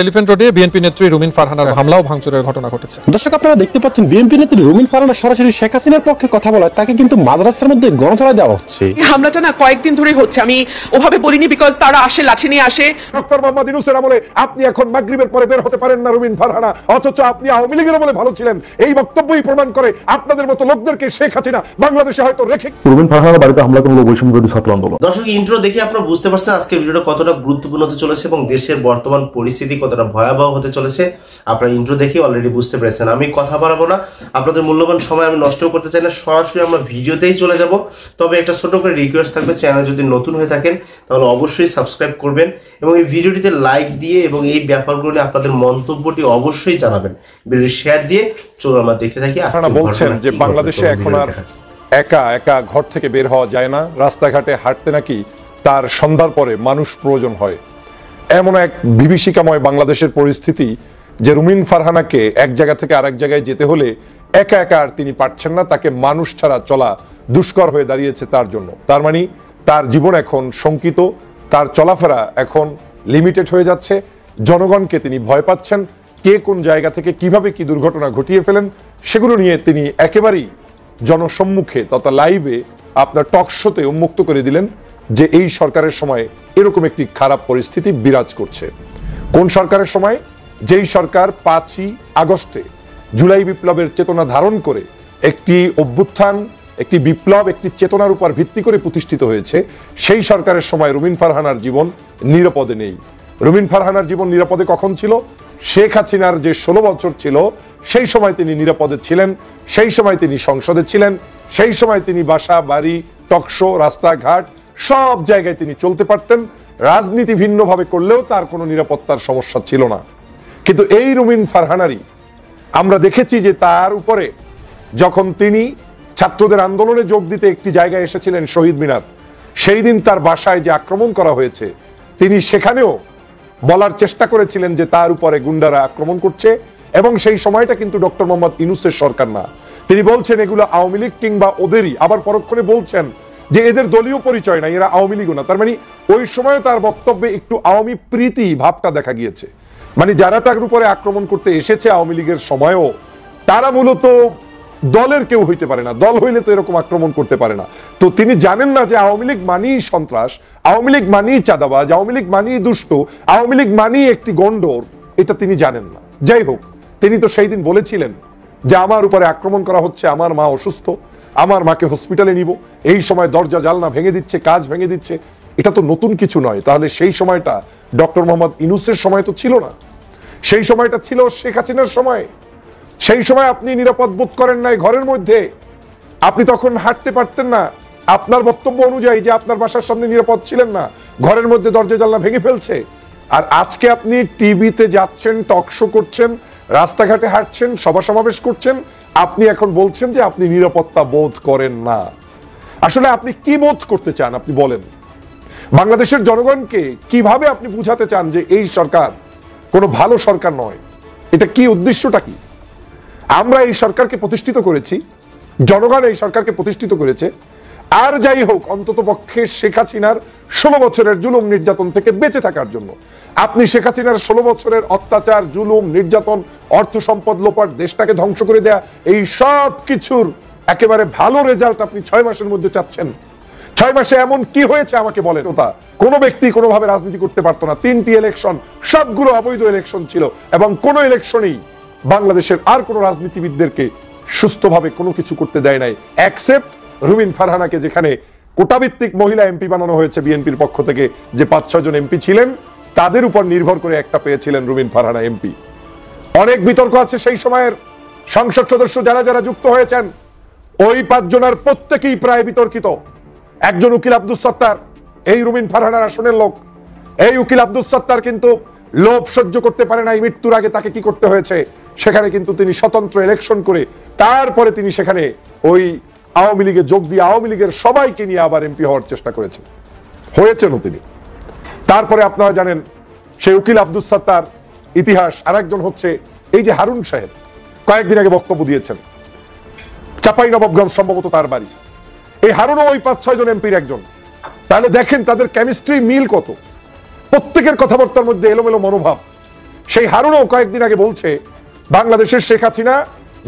Elephant রোডে BNP নেত্রী রুমিন ফারহানার হামলা ও ভাঙচুরের ঘটনা ঘটেছে। দর্শক, আপনারা দেখতে পাচ্ছেন বিএনপি নেত্রী রুমিন ফারহানা সরাসরি শেখ হাসিনার পক্ষে কথা বলায় তাকে কিন্তু মাঝরাস্তার মধ্যে গণধোলাই দেওয়া হচ্ছে। এই হামলাটা না কয়েকদিন ধরে হচ্ছে, আমি ওভাবে বলিনি, বিকজ তারা আসে লাঠি নিয়ে আসে। ডক্টর মোহাম্মদ ইউনূসের আমলে আপনি এখন মাগরিবের পরে বের হতে পারেন না রুমিন ফারহানা, অথচ আপনি আওয়ামী লীগের আমলে ভালো ছিলেন। এই বক্তব্যই প্রমাণ করে আপনাদের মতো লোকদেরকে শেখ হাসিনা বাংলাদেশে হয়তো রেখে। রুমিন ফারহানার বাড়িতে হামলা করলো বৈষম্য বিরোধী ছাত্র আন্দোলন। দর্শক, ইন্ট্রো দেখে আপনারা বুঝতে পারছেন আজকে ভিডিওটা কতটা গুরুত্বপূর্ণ হতে চলেছে এবং দেশের বর্তমান পরিস্থিতি কতটা ভয়াবহ হতে চলেছে। আপনারা ইন্ট্রো দেখে অলরেডি বুঝতে পেরেছেন। আমি কথা বাড়াবো না, আপনাদের মূল্যবান সময় আমি নষ্ট করতে চাই না, সরাসরি আমরা ভিডিওতেই চলে যাব। তবে একটা ছোট করে রিকোয়েস্ট থাকবে, চ্যানেল যদি নতুন হয়ে থাকেন তাহলে অবশ্যই সাবস্ক্রাইব করবেন এবং এই ভিডিওটিতে লাইক দিয়ে এবং এই ব্যাপারগুলো নিয়ে আপনাদের মন্তব্যটি অবশ্যই জানাবেন। ভিডিও শেয়ার দিয়ে চলো আমরা দেখতে থাকি। আপনারা বলছেন যে বাংলাদেশে এখন আর একা একা ঘর থেকে বের হওয়া যায় না, রাস্তাঘাটে হাঁটতে নাকি তার সন্ধ্যার পরে মানুষ প্রয়োজন হয়। এমন এক বিভীষিকাময় বাংলাদেশের পরিস্থিতি যে রুমিন ফারহানাকে এক জায়গা থেকে আরেক জায়গায় যেতে হলে একা একা আর তিনি পারছেন না, তাকে মানুষ ছাড়া চলা দুষ্কর হয়ে দাঁড়িয়েছে তার জন্য। তার মানে তার জীবন এখন শঙ্কিত, তার চলাফেরা এখন লিমিটেড হয়ে যাচ্ছে। জনগণকে তিনি ভয় পাচ্ছেন, কে কোন জায়গা থেকে কিভাবে কি দুর্ঘটনা ঘটিয়ে ফেলেন সেগুলো নিয়ে তিনি একেবারেই জনসম্মুখে তথা লাইভে আপনার টক শোতে উন্মুক্ত করে দিলেন যে এই সরকারের সময় এরকম একটি খারাপ পরিস্থিতি বিরাজ করছে। কোন সরকারের সময়? যেই সরকার 5ই আগস্টে জুলাই বিপ্লবের চেতনা ধারণ করে একটি অভ্যুত্থান, একটি বিপ্লব, একটি চেতনার উপর ভিত্তি করে প্রতিষ্ঠিত হয়েছে, সেই সরকারের সময় রুমিন ফারহানার জীবন নিরাপদে নেই। রুমিন ফারহানার জীবন নিরাপদে কখন ছিল? শেখ হাসিনার যে 16 বছর ছিল সেই সময় তিনি নিরাপদে ছিলেন, সেই সময় তিনি সংসদে ছিলেন, সেই সময় তিনি বাসা বাড়ি টকশো রাস্তাঘাট সব জায়গায় তিনি চলতে পারতেন। রাজনীতি ভিন্নভাবে করলেও তার কোনো নিরাপত্তার সমস্যা ছিল না। কিন্তু এই রুমিন ফারহানারই আমরা দেখেছি যে তার উপরে যখন তিনি ছাত্রদের আন্দোলনে যোগ দিতে একটি জায়গায় এসেছিলেন শহীদ মিনার, সেই দিন তার বাসায় যে আক্রমণ করা হয়েছে তিনি সেখানেও বলার চেষ্টা করেছিলেন যে তার উপরে গুন্ডারা আক্রমণ করছে এবং সেই সময়টা কিন্তু ডক্টর মোহাম্মদ ইউনূসের সরকার না। তিনি বলছেন এগুলো আওয়ামী লীগ কিংবা ওদেরই, আবার পরক্ষণে বলছেন যে এদের দলীয় পরিচয় নাই, এরা আওয়ামী লীগও না। তার মানে ওই সময় তার বক্তব্যে একটু আওয়ামী প্রীতি ভাবটা দেখা গিয়েছে। মানে যারা তার উপরে আক্রমণ করতে এসেছে আওয়ামী লীগের সময়ও তারা মূলত দলের কেউ হইতে পারে না, দল হইলে তো এরকম আক্রমণ করতে পারে না। তো তিনি জানেন না যে আওয়ামী লীগ মানেই সন্ত্রাস, আওয়ামী লীগ মানেই চাঁদাবাজ, আওয়ামী লীগ মানেই দুষ্ট, আওয়ামী লীগ মানেই একটি গন্ডর, এটা তিনি জানেন না। যাই হোক, তিনি তো সেই দিন বলেছিলেন যে আমার উপরে আক্রমণ করা হচ্ছে, আমার মা অসুস্থ, আমার মাকে হসপিটালে নিব, এই সময় দরজা জানলা ভেঙে দিচ্ছে, কাজ ভেঙে দিচ্ছে। এটা তো নতুন কিছু নয়। তাহলে সেই সময়টা ডক্টর মোহাম্মদ ইউনূসের সময় তো ছিল না, সেই সময়টা ছিল শেখ হাসিনার সময়। সেই সময় আপনি নিরাপদ বোধ করেন নাই ঘরের মধ্যে, আপনি তখন হাঁটতে পারতেন না। আপনার বক্তব্য অনুযায়ী যে আপনার বাসার সামনে নিরাপদ ছিলেন না, ঘরের মধ্যে দরজা জানলা ভেঙে ফেলছে। আর আজকে আপনি টিভিতে যাচ্ছেন, টক শো করছেন, রাস্তাঘাটে হাঁটছেন, সভা সমাবেশ করছেন, আপনি এখন বলছেন যে আপনি নিরাপত্তা বোধ করেন না। আসলে আপনি কি বোধ করতে চান আপনি বলেন? বাংলাদেশের জনগণকে কিভাবে আপনি বুঝাতে চান যে এই সরকার কোনো ভালো সরকার নয়? এটা কি উদ্দেশ্যটা কি? আমরা এই সরকারকে প্রতিষ্ঠিত করেছি, জনগণ এই সরকারকে প্রতিষ্ঠিত করেছে। আর যাই হোক, অন্তত পক্ষে শেখ হাসিনার 16 বছরের জুলুম নির্যাতন থেকে বেঁচে থাকার জন্য আপনি শেখ হাসিনার 16 বছরের অত্যাচার, জুলুম, নির্যাতন, অর্থ সম্পদ লোপাট, দেশটাকে ধ্বংস করে দেয়া, এই সব কিছুর একেবারে ভালো রেজাল্ট আপনি 6 মাসের মধ্যে চাচ্ছেন। 6 মাসে এমন কি হয়েছে আমাকে বলেন? কোনো ব্যক্তি কোনোভাবে রাজনীতি করতে পারতো না। 3টি ইলেকশন, সবগুলো অবৈধ ইলেকশন ছিল এবং কোনো ইলেকশনেই বাংলাদেশের আর কোনো রাজনীতিবিদদেরকে সুস্থভাবে কোনো কিছু করতে দেয় নাই, এক্সেপ্ট রুমিন ফারহানাকে, যেখানে কোটাভিত্তিক মহিলা এমপি বানানো হয়েছে বিএনপির পক্ষ থেকে। যে 5-6 জন এমপি ছিলেন তাদের উপর নির্ভর করে একটা পেয়েছিলেন রুমিন ফারহানা এমপি। অনেক বিতর্ক আছে সেই সময়ের সংসদ সদস্য যারা যারা যুক্ত হয়েছেন, ওই 5 জনের প্রত্যেকেই প্রায় বিতর্কিত। একজন উকিল আব্দুস সত্তার এই রুমিন ফারহানার আসনের লোক। এই উকিল আব্দুস সত্তার কিন্তু লোভ সহ্য করতে পারে নাই। মৃত্যুর আগে তাকে কি করতে হয়েছে, সেখানে কিন্তু তিনি স্বতন্ত্র ইলেকশন করে তারপরে তিনি সেখানে ওই আওয়ামী লীগে যোগ দিয়ে আওয়ামী লীগের সবাইকে নিয়ে আবার এমপি হওয়ার চেষ্টা করেছেন, হয়েছেনও তিনি। তারপরে আপনারা জানেন সেই উকিল আব্দুস সত্তার ইতিহাস। আরেকজন হচ্ছে এই যে হারুন সাহেব, কয়েকদিন আগে বক্তব্য দিয়েছেন, চাঁপাইনবাবগঞ্জ সম্ভবত তার বাড়ি। এই হারুনও ওই 5-6 জন এমপির একজন। তাহলে দেখেন তাদের কেমিস্ট্রি মিল কত। প্রত্যেকের কথাবার্তার মধ্যে এলোমেলো মনোভাব, সেই হারুনও কয়েকদিন আগে বলছে বাংলাদেশের শেখ হাসিনা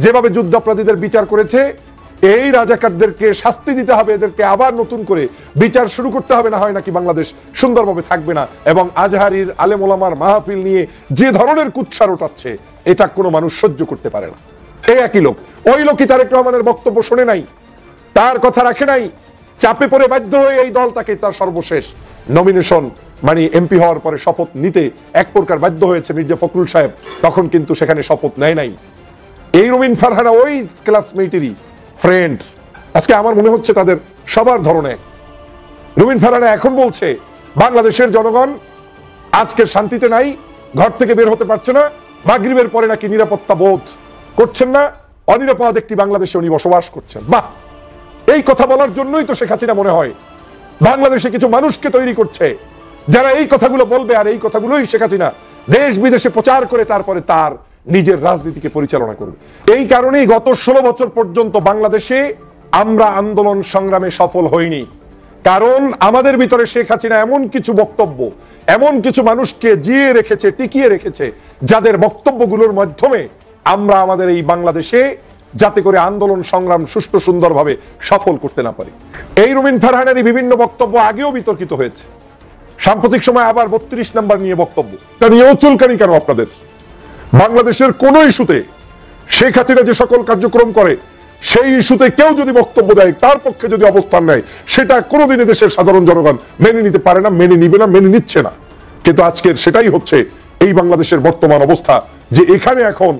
যেভাবে যুদ্ধাপরাধীদের বিচার করেছে, এই রাজাকারদেরকে শাস্তি দিতে হবে, এদেরকে আবার নতুন করে বিচার শুরু করতে হবে, না হয় নাকি বাংলাদেশ সুন্দরভাবে থাকবে না। এবং আজহারির আলেম ওলামার মাহফিল নিয়ে যে ধরনের কুৎসার ওঠাচ্ছে, এটা কোনো মানুষ সহ্য করতে পারে না। এই একই লোক, ওই লোকই তারেক রহমানের বক্তব্য শুনে নাই, তার কথা রাখে নাই, চাপে পড়ে বাধ্য হয়ে এই দল তাকে তার সর্বশেষ নমিনেশন মানে এমপি হওয়ার পরে শপথ নিতে এক প্রকার বাধ্য হয়েছে মির্জা ফখরুল সাহেব, তখন কিন্তু সেখানে শপথ নেয় নাই। এই রুমিন ফারহানা ওই ক্লাসমেটেরই ফ্রেন্ড। আজকে আমার মনে হচ্ছে তাদের সবার ধরনে রুমিন ফারহানা এখন বলছে বাংলাদেশের জনগণ আজকে শান্তিতে নাই, ঘর থেকে বের হতে পারছে না, মাগরিবের পরে নাকি নিরাপত্তা বোধ করছেন না, অনিরাপদ একটি বাংলাদেশে উনি বসবাস করছেন। বাহ, এই কথা বলার জন্যই তো শেখ হাসিনা মনে হয় বাংলাদেশে কিছু মানুষকে তৈরি করছে যারা এই কথাগুলো বলবে, আর এই কথাগুলোই শেখ হাসিনা দেশ বিদেশে প্রচার করে তারপরে তার নিজের রাজনীতিকে পরিচালনা করবে। এই কারণেই গত 16 বছর পর্যন্ত বাংলাদেশে আমরা আন্দোলন সংগ্রামে সফল হইনি, কারণ আমাদের ভিতরে শেখ হাসিনা এমন কিছু বক্তব্য, এমন কিছু মানুষকে জিয়ে রেখেছে, টিকিয়ে রেখেছে, যাদের বক্তব্যগুলোর মাধ্যমে আমরা আমাদের এই বাংলাদেশে যাতে করে আন্দোলন সংগ্রাম সুষ্ঠু সুন্দরভাবে সফল করতে না পারি। এই রুমিন ফারহানারই বিভিন্ন বক্তব্য আগেও বিতর্কিত হয়েছে, সাম্প্রতিক সময় আবার 32 নাম্বার নিয়ে বক্তব্য। তা নিয়েও চুলকানি কেন আপনাদের? বাংলাদেশের কোন ইস্যুতে শেখ হাসিনা যে সকল কার্যক্রম করে সেই ইস্যুতে কেউ যদি বক্তব্য দেয়, তার পক্ষে যদি অবস্থান নেয়, সেটা কোনোদিনই দেশের সাধারণ জনগণ মেনে নিতে পারে না, মেনে নিবে না, মেনে নিচ্ছে না। কিন্তু আজকের সেটাই হচ্ছে এই বাংলাদেশের বর্তমান অবস্থা, যে এখানে এখন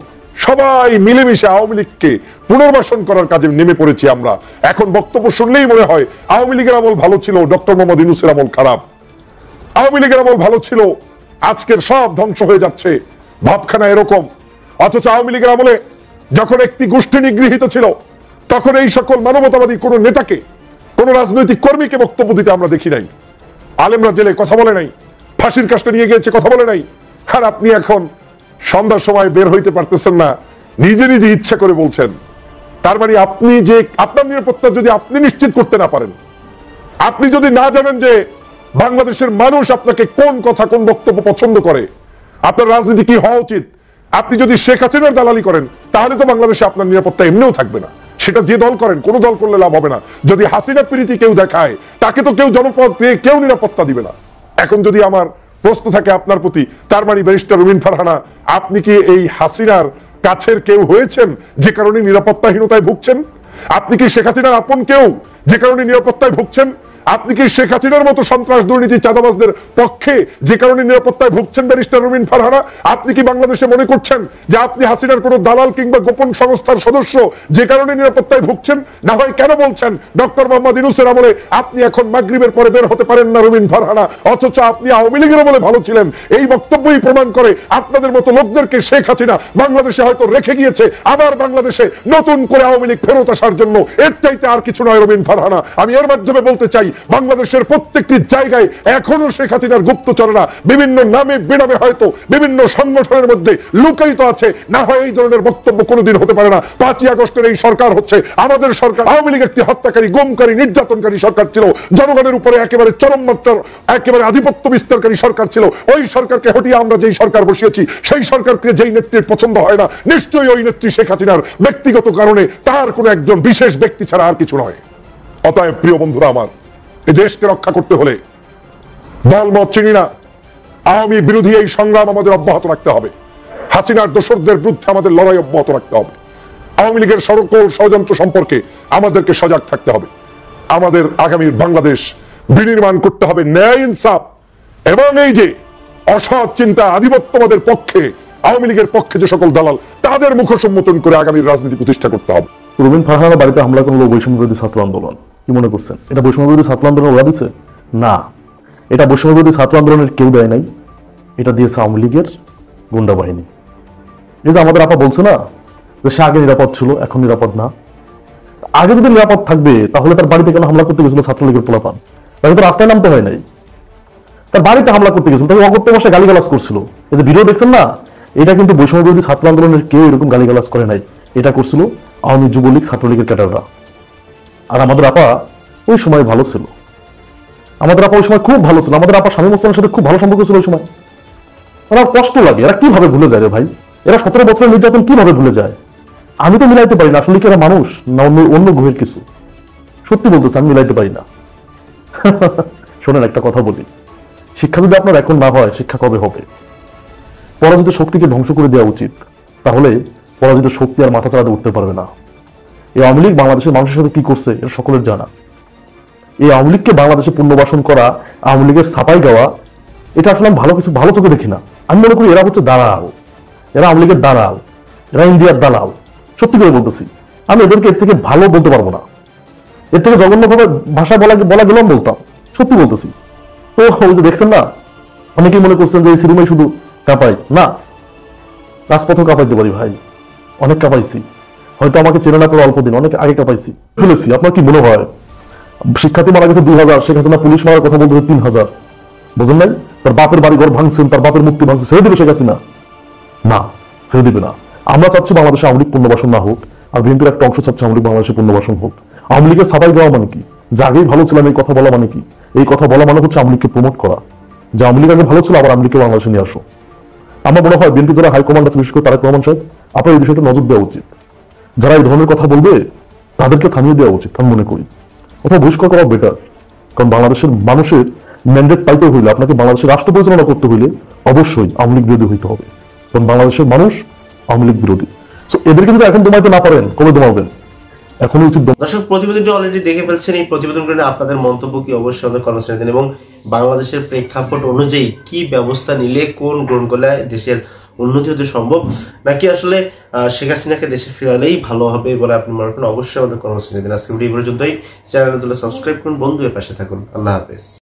সবাই মিলেমিশে আওয়ামী লীগকে পুনর্বাসন করার কাজে নেমে পড়েছি আমরা। এখন বক্তব্য শুনলেই মনে হয় আওয়ামী লীগের আমল ভালো ছিল, ডক্টর মোহাম্মদ ইউনূসের আমল খারাপ। আওয়ামী লীগের আমল ভালো ছিল, আজকের সব ধ্বংস হয়ে যাচ্ছে, ভাবখানা এরকম। অথচ আওয়ামী লীগের আমলে যখন একটি গোষ্ঠী নিগৃহীত ছিল, তখন এই সকল মানবতাবাদী কোন নেতাকে, কোন রাজনৈতিক কর্মীকে বক্তব্য দিতে আমরা দেখি নাই। আলেমরা জেলে কথা বলে নাই, ফাঁসির কাস্টে নিয়ে গিয়েছে, কথা বলে নাই। আর আপনি এখন সন্ধ্যার সময় বের হইতে পারতেছেন না, নিজে নিজে ইচ্ছা করে বলছেন। তার মানে আপনি যে আপনার নিরাপত্তা যদি আপনি নিশ্চিত করতে না পারেন, আপনি যদি না জানেন যে বাংলাদেশের মানুষ আপনাকে কোন কথা, কোন বক্তব্য পছন্দ করে, আপনার রাজনীতি কি হওয়া উচিত, আপনি যদি শেখ হাসিনার দালালি করেন, তাহলে তো বাংলাদেশে আপনার নিরাপত্তা এমনিও থাকবে না। সেটা যে দল করেন, কোন দল করলে লাভ হবে না। যদি হাসিনা প্রীতি কেউ দেখায়, তাকে তো কেউ জনপদ দিয়ে কেউ নিরাপত্তা দিবে না। এখন যদি আমার প্রশ্ন থাকে আপনার প্রতি, তার মানে ব্যারিস্টার রুমিন ফারহানা, আপনি কি এই হাসিনার কাছের কেউ হয়েছেন যে কারণে নিরাপত্তাহীনতায় ভুগছেন? আপনি কি শেখ হাসিনার আপন কেউ যে কারণে নিরাপত্তায় ভুগছেন? আপনি কি শেখ হাসিনার মতো সন্ত্রাস, দুর্নীতি, চাঁদাবাজদের পক্ষে যে কারণে নিরাপত্তায় ভুগছেন ব্যারিস্টার রুমিন ফারহানা? আপনি কি বাংলাদেশে মনে করছেন যে আপনি হাসিনার কোন দালাল কিংবা গোপন সংস্থার সদস্য যে কারণে নিরাপত্তায় ভুগছেন? না হয় কেন বলছেন ডক্টর মোহাম্মদ ইউনূসের আমলে আপনি এখন মাগরিবের পরে বের হতে পারেন না রুমিন ফারহানা, অথচ আপনি আওয়ামী লীগের আমলে ভালো ছিলেন? এই বক্তব্যই প্রমাণ করে আপনাদের মতো লোকদেরকে শেখ হাসিনা বাংলাদেশে হয়তো রেখে গিয়েছে, আবার বাংলাদেশে নতুন করে আওয়ামী লীগ ফেরত আসার জন্য। এর চাইতে আর কিছু নয় রুমিন ফারহানা। আমি এর মাধ্যমে বলতে চাই, বাংলাদেশের প্রত্যেকটি জায়গায় এখনো শেখ হাসিনার গুপ্তচররা বিভিন্ন নামে বেনামে হয়তো বিভিন্ন সংগঠনের মধ্যে লুকায়িত আছে। না হয় এই ধরনের বক্তব্য কোনোদিন হতে পারে না। 5ই আগস্টের এই সরকার হচ্ছে আমাদের সরকার। আওয়ামী লীগ একটি হত্যাকারী, গুমকারী, নির্যাতনকারী সরকার ছিল, জনগণের উপরে একেবারে চরম মাত্রার একেবারে আধিপত্য বিস্তারকারী সরকার ছিল। ওই সরকারকে হটিয়ে আমরা যেই সরকার বসিয়েছি, সেই সরকারকে যেই নেত্রীর পছন্দ হয় না, নিশ্চয়ই ওই নেত্রী শেখ হাসিনার ব্যক্তিগত কারণে, তার কোন একজন বিশেষ ব্যক্তি ছাড়া আর কিছু নয়। অতএব প্রিয় বন্ধুরা আমার, এই দেশকে রক্ষা করতে হলে দলমত চিনি না, আওয়ামী বিরোধী এই সংগ্রাম আমাদের অব্যাহত রাখতে হবে। হাসিনার দোসরদের বিরুদ্ধে আমাদের লড়াই অব্যাহত রাখতে হবে। আওয়ামী লীগের সকল ষড়যন্ত্র সম্পর্কে আমাদেরকে সজাগ থাকতে হবে। আমাদের আগামীর বাংলাদেশ বিনির্মাণ করতে হবে ন্যায়, ইনসাফ এবং এই যে অসৎ চিন্তা, আধিপত্যবাদের পক্ষে, আওয়ামী লীগের পক্ষে যে সকল দালাল, তাদের মুখোন্মোচন করে আগামীর রাজনীতি প্রতিষ্ঠা করতে হবে। রুমিন ফারহানার বাড়িতে হামলা করলো বৈষম্য বিরোধী ছাত্র আন্দোলন, কি মনে করছেন এটা বৈষম্য বিরোধী ছাত্র আন্দোলন ওরা দিছে? না, এটা বৈষম্য বিরোধী ছাত্র আন্দোলনের কেউ দেয় নাই, এটা দিয়েছে আওয়ামী লীগের গুন্ডা বাহিনী। এই যে আমাদের আপা বলছে না যে সে আগে নিরাপদ ছিল, এখন নিরাপদ না। আগে যদি নিরাপদ থাকবে তাহলে তার বাড়িতে কেন হামলা করতে গেছিল ছাত্রলীগের পোলাপান? তাকে তো রাস্তায় নামতে হয় নাই, তার বাড়িতে হামলা করতে গেছিল, তাকে অকথ্য ভাষায় গালিগালাজ করছিল। এই যে ভিডিও দেখছেন না, এটা কিন্তু বৈষম্য বিরোধী ছাত্র আন্দোলনের কেউ এরকম গালিগালাজ করে নাই, এটা করছিল আওয়ামী যুবলীগ, ছাত্রলীগের ক্যাডাররা। আর আমাদের আপা ওই সময় ভালো ছিল, আমাদের আপা ওই সময় খুব ভালো ছিল, আমাদের আপা স্বামী মুসলমানের সাথে খুব ভালো সম্পর্ক ছিল ওই সময়। আমার কষ্ট লাগে, এরা কিভাবে ভুলে যায় রে ভাই? এরা 17 বছরের নির্যাতন কিভাবে ভুলে যায়? আমি তো মিলাইতে পারি না, আসলে কি এরা মানুষ না অন্য গ্রহের কিছু? সত্যি বলতেছে, আমি মিলাইতে পারি না। শোনেন, একটা কথা বলি, শিক্ষা যদি আপনার এখন না হয়, শিক্ষা কবে হবে? পরাজিত শক্তিকে ধ্বংস করে দেওয়া উচিত, তাহলে পরাজিত শক্তি আর মাথা চালাতে উঠতে পারবে না। এই আওয়ামী লীগ বাংলাদেশের মানুষের সাথে কি করছে এটা সকলের জানা। এই আওয়ামী লীগকে বাংলাদেশে পুনর্বাসন করা, আওয়ামী লীগের ছাপাই গাওয়া, এটা আসলে আমি ভালো চোখে দেখি না। আমি মনে করি এরা হচ্ছে দালাল, এরা আওয়ামী লীগের দালাল, এরা ইন্ডিয়ার দালাল। সত্যি করে বলতেছি, আমি এদেরকে এর থেকে ভালো বলতে পারবো না, এর থেকে জঘন্যভাবে ভাষা বলা গেলাম বলতাম। সত্যি বলতেছি। তো ওই যে দেখছেন না, অনেকেই মনে করছেন যে এই সিনেমায় শুধু কাঁপাই না, রাজপথও কাঁপাইতে পারি ভাই, অনেক কাঁপাইছি। হয়তো আমাকে চেনে না করে অল্প দিন, অনেক আগে কাঁপাইছি, ফেলেছি। আপনার কি মনে হয় শিক্ষার্থী মারা গেছে 2000, শেখ হাসিনা পুলিশ মারার কথা বলতে 3000? বুঝেন নাই? তার বাপের বাড়ি ঘর ভাঙছেন, তার বাপের মূর্তি ভাঙছে, ছেড়ে দিবে শেখ হাসিনা? না, ছেড়ে দিবে না। আমরা চাচ্ছি বাংলাদেশে আওয়ামী লীগ পুনর্বাসন না হোক, আর বিএনপির একটা অংশ চাচ্ছে আওয়ামী লীগ বাংলাদেশে পুনর্বাসন হোক। আওয়ামী লীগের ছাপাই দেওয়া মানে কি? যে আগেই ভালো ছিলাম এই কথা বলা মানে কি? এই কথা বলা মানে হচ্ছে আওয়ামী লীগকে প্রমোট করা, যে আওয়ামী লীগ আগে ভালো ছিল, আবার আওয়ামী লীগকে বাংলাদেশে নিয়ে আসো। আমার মনে হয় বিএনপি যারা হাইকমান্ড আছে, বিশেষ করে তারেক রহমান সাহেব, আপনার এই বিষয়টা নজর দেওয়া উচিত। যারা এই ধরনের কথা বলবে তাদেরকে থামিয়ে দেওয়া উচিত, আমি মনে করি। অথবা বহিষ্কার করা বেটার। কারণ বাংলাদেশের মানুষের ম্যান্ডেট পাইতে হইলে, আপনাকে বাংলাদেশের রাষ্ট্র পরিচালনা করতে হইলে অবশ্যই আওয়ামী লীগ বিরোধী হইতে হবে। কারণ বাংলাদেশের মানুষ আওয়ামী লীগ বিরোধী। এদেরকে যদি এখন দমাইতে না পারেন, কবে দমাবেন? এখনই উচিত। দর্শক, প্রতিবেদনটি অলরেডি দেখে ফেলছেন। এই প্রতিবেদনগুলো নিয়ে আপনাদের মন্তব্য কি অবশ্যই আমাদের কমেন্ট সেকশনে দিন, এবং বাংলাদেশের প্রেক্ষাপট অনুযায়ী কি ব্যবস্থা নিলে, কোন গ্রহণ করলে দেশের উন্নতি হতে সম্ভব, নাকি আসলে শেখ হাসিনাকে দেশে ফিরালেই ভালো হবে বলে আপনি মনে করেন, অবশ্যই আমাদের কমেন্ট সেকশনে দিন। আজকে ভিডিও পর্যন্তই। চ্যানেলটি সাবস্ক্রাইব করুন, বন্ধুদের পাশে থাকুন। আল্লাহ হাফেজ।